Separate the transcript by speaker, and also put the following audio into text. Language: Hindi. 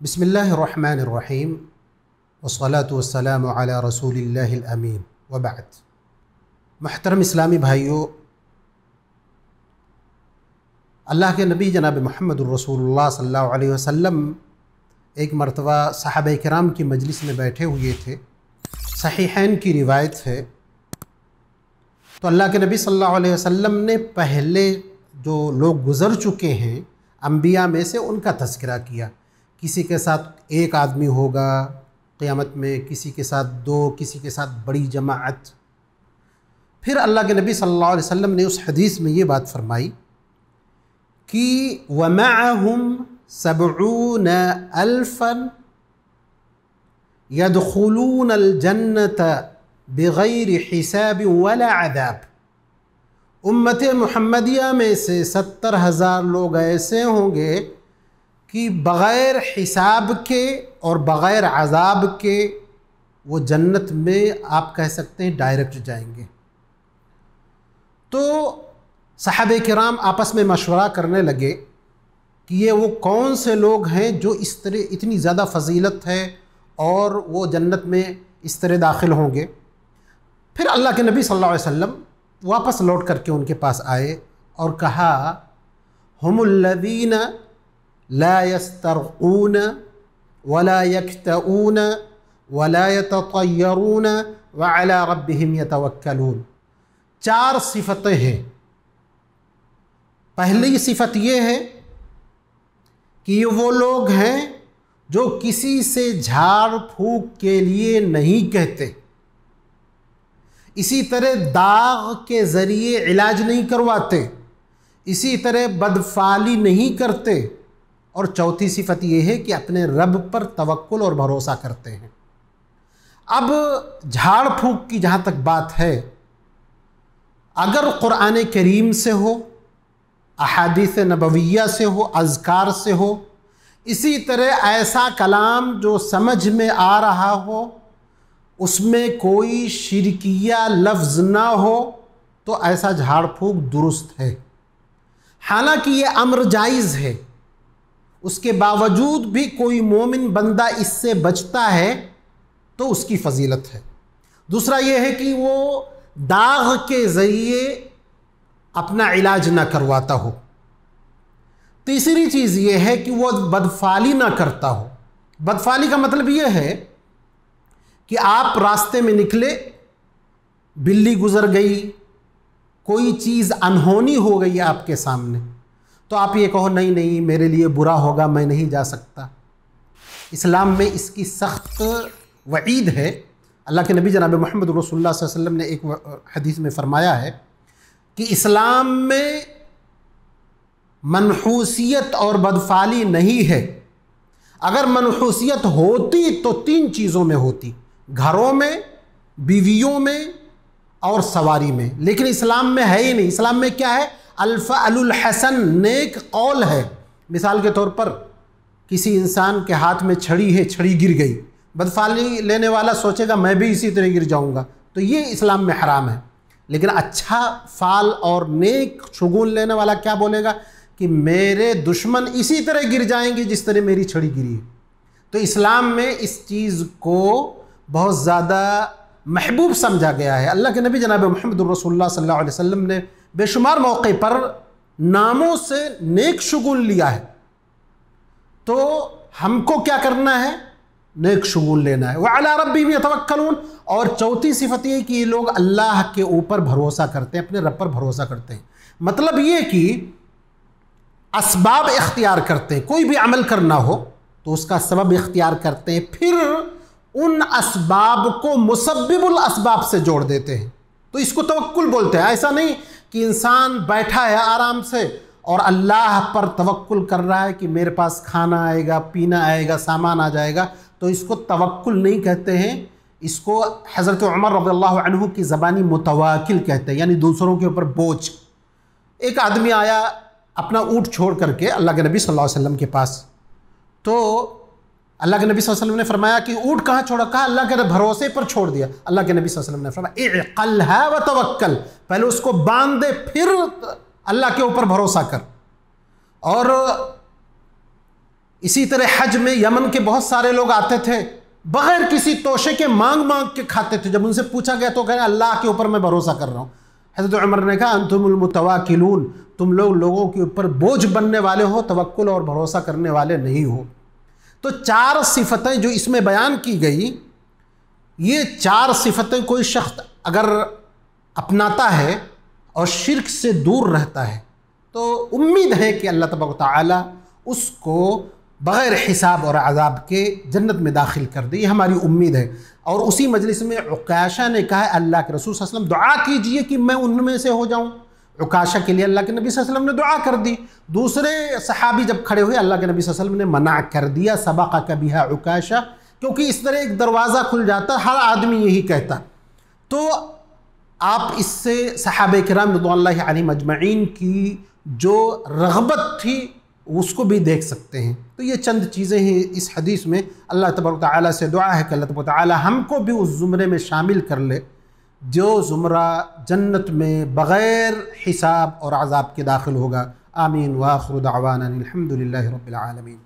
Speaker 1: बिस्मिल्लाहिर्रहमानिर्रहीम वस्सलातु वस्सलामु अला रसूलिल्लाहिल अमीन व बाद। मुहतरम इस्लामी भाइयों, अल्लाह के नबी जनाब मुहम्मदुर रसूलुल्लाह सल्लल्लाहु अलैहि वसल्लम एक मरतबा सहाबा किराम की मजलिस में बैठे हुए थे। सहीहैन की रिवायत है। तो अल्लाह के नबी सल्लल्लाहु अलैहि वसल्लम ने पहले जो लोग गुज़र चुके हैं अम्बिया में से उनका तज़किरा किया। किसी के साथ एक आदमी होगा क़यामत में, किसी के साथ दो, किसी के साथ बड़ी जमाअत। फिर अल्लाह के नबी सल्लल्लाहु अलैहि वसल्लम ने उस हदीस में ये बात फरमाई कि वमअहुम सबऊन अल्फन यदखुलूनल जन्नत बिगैरि हिसाब वला अज़ाब। उम्मत मुहम्मदिया में से 70,000 लोग ऐसे होंगे कि बग़ैर हिसाब के और बग़ैर अज़ाब के वो जन्नत में आप कह सकते हैं डायरेक्ट जाएंगे। तो सहाबे किराम आपस में मशवरा करने लगे कि ये वो कौन से लोग हैं जो इस तरह इतनी ज़्यादा फजीलत है और वो जन्नत में इस तरह दाखिल होंगे। फिर अल्लाह के नबी सल्लल्लाहु अलैहि वसल्लम वापस लौट करके उनके पास आए और कहा, हुमुल्लज़ीना ला यस्तरक़ून वला यक्तऊन वला यततय्यरून व अला रब्बिहिम यतवक्कलून। 4 सिफ़तें हैं। पहली सिफ़त ये है कि ये वो लोग हैं जो किसी से झाड़ फूक के लिए नहीं कहते, इसी तरह दाग के ज़रिए इलाज नहीं करवाते, इसी तरह बदफाली नहीं करते, और चौथी सिफत यह है कि अपने रब पर तवक्कुल और भरोसा करते हैं। अब झाड़ फूक की जहाँ तक बात है, अगर कुरान करीम से हो, अहादीस नबविया से हो, अज़कार से हो, इसी तरह ऐसा कलाम जो समझ में आ रहा हो, उसमें कोई शिरकिया लफ्ज़ ना हो, तो ऐसा झाड़ फूक दुरुस्त है। हालांकि ये अम्र जायज़ है, उसके बावजूद भी कोई मोमिन बंदा इससे बचता है तो उसकी फजीलत है। दूसरा यह है कि वो दाग के ज़रिए अपना इलाज ना करवाता हो। तीसरी चीज़ ये है कि वो बदफाली ना करता हो। बदफाली का मतलब ये है कि आप रास्ते में निकले, बिल्ली गुज़र गई, कोई चीज़ अनहोनी हो गई आपके सामने, तो आप ये कहो नहीं नहीं मेरे लिए बुरा होगा, मैं नहीं जा सकता। इस्लाम में इसकी सख्त वईद है। अल्लाह के नबी जनाब मुहम्मद रसूलुल्लाह सल्लल्लाहु अलैहि वसल्लम ने एक हदीस में फ़रमाया है कि इस्लाम में मनहूसियत और बदफाली नहीं है। अगर मनहूसियत होती तो 3 चीज़ों में होती, घरों में, बीवियों में और सवारी में, लेकिन इस्लाम में है ही नहीं। इस्लाम में क्या है? अल्फ़अलुल हसन, नेक कौल है। मिसाल के तौर पर किसी इंसान के हाथ में छड़ी है, छड़ी गिर गई, बदफाली लेने वाला सोचेगा मैं भी इसी तरह गिर जाऊंगा, तो ये इस्लाम में हराम है। लेकिन अच्छा फ़ाल और नेक शुगुन लेने वाला क्या बोलेगा कि मेरे दुश्मन इसी तरह गिर जाएंगे जिस तरह मेरी छड़ी गिरी है। तो इस्लाम में इस चीज़ को बहुत ज़्यादा महबूब समझा गया है। अल्लाह के नबी जनाब मुहम्मद रसूलुल्लाह सल्लल्लाहु अलैहि वसल्लम ने बेशुमार मौके पर नामों से नेक शुगुन लिया है। तो हमको क्या करना है? नेक शुगुन लेना है। व अला रब्बिहिम यतवक्कलून। और चौथी सिफत ये कि ये लोग अल्लाह के ऊपर भरोसा करते हैं, अपने रब पर भरोसा करते हैं। मतलब ये कि असबाब इख्तियार करते हैं। कोई भी अमल करना हो तो उसका सबब इख्तियार करते हैं, फिर उन असबाब को मुसब्बिबुल असबाब से जोड़ देते हैं। तो इसको तवक्कुल बोलते हैं। ऐसा नहीं कि इंसान बैठा है आराम से और अल्लाह पर तवक्कुल कर रहा है कि मेरे पास खाना आएगा, पीना आएगा, सामान आ जाएगा, तो इसको तवक्कुल नहीं कहते हैं। इसको हज़रत उमर रज़ियल्लाहु अन्हु की ज़बानी मुतवाकिल कहते हैं, यानी दूसरों के ऊपर बोझ। एक आदमी आया अपना ऊँट छोड़ करके अल्लाह के नबी सल्लल्लाहु अलैहि वसल्लम के पास। तो अल्लाह के नबी सल्लल्लाहु अलैहि वसल्लम ने फरमाया कि ऊँट कहाँ छोड़ा? कहा अल्लाह के भरोसे पर छोड़ दिया। अल्लाह के नबी सल्लल्लाहु अलैहि वसल्लम ने फरमाया इक़ल्हा व तवक्कल, पहले उसको बांध दे फिर अल्लाह के ऊपर भरोसा कर। और इसी तरह हज में यमन के बहुत सारे लोग आते थे, बगैर किसी तोशे के मांग मांग के खाते थे। जब उनसे पूछा गया तो कह रहे अल्लाह के ऊपर मैं भरोसा कर रहा हूँ। हज़रत उमर ने कहा अंतुमुल मुतवाकिलून, तुम लोगों के ऊपर बोझ बनने वाले हो, तवक्कुल और भरोसा करने वाले नहीं हो। तो 4 सिफतें जो इसमें बयान की गई, ये 4 सिफतें कोई शख्स अगर अपनाता है और शिर्क से दूर रहता है तो उम्मीद है कि अल्लाह तबारक व तआला उसको बग़ैर हिसाब और अज़ाब के जन्नत में दाखिल कर दे, ये हमारी उम्मीद है। और उसी मजलिस में उकाशा ने कहा अल्लाह के रसूल सल्लल्लाहु अलैहि वसल्लम दुआ कीजिए कि मैं उनमें से हो जाऊँ। उकाशा के लिए अल्लाह के नबी सल्लल्लाहु अलैहि वसल्लम ने दुआ कर दी। दूसरे सहाबी जब खड़े हुए, अल्लाह के नबी सल्लल्लाहु अलैहि वसल्लम ने मना कर दिया, सबक़क बिहा उकाशा, क्योंकि इस तरह एक दरवाज़ा खुल जाता, हर आदमी यही कहता। तो आप इससे सहाबा किराम रिज़वानुल्लाहि अलैहिम अजमईन की जो रग़बत थी उसको भी देख सकते हैं। तो ये चंद चीज़ें हैं इस हदीस में। अल्लाह तबारक व तआला से दुआ है कि अल्लाह तबारक व तआला हमको भी उस ज़ुमरे में शामिल कर ले जो ज़ुमरा जन्नत में बग़ैर हिसाब और अज़ाब के दाखिल होगा। आमीन व आखिरु दअवाना अनिल हम्दुलिल्लाहि रब्बिल आलमीन।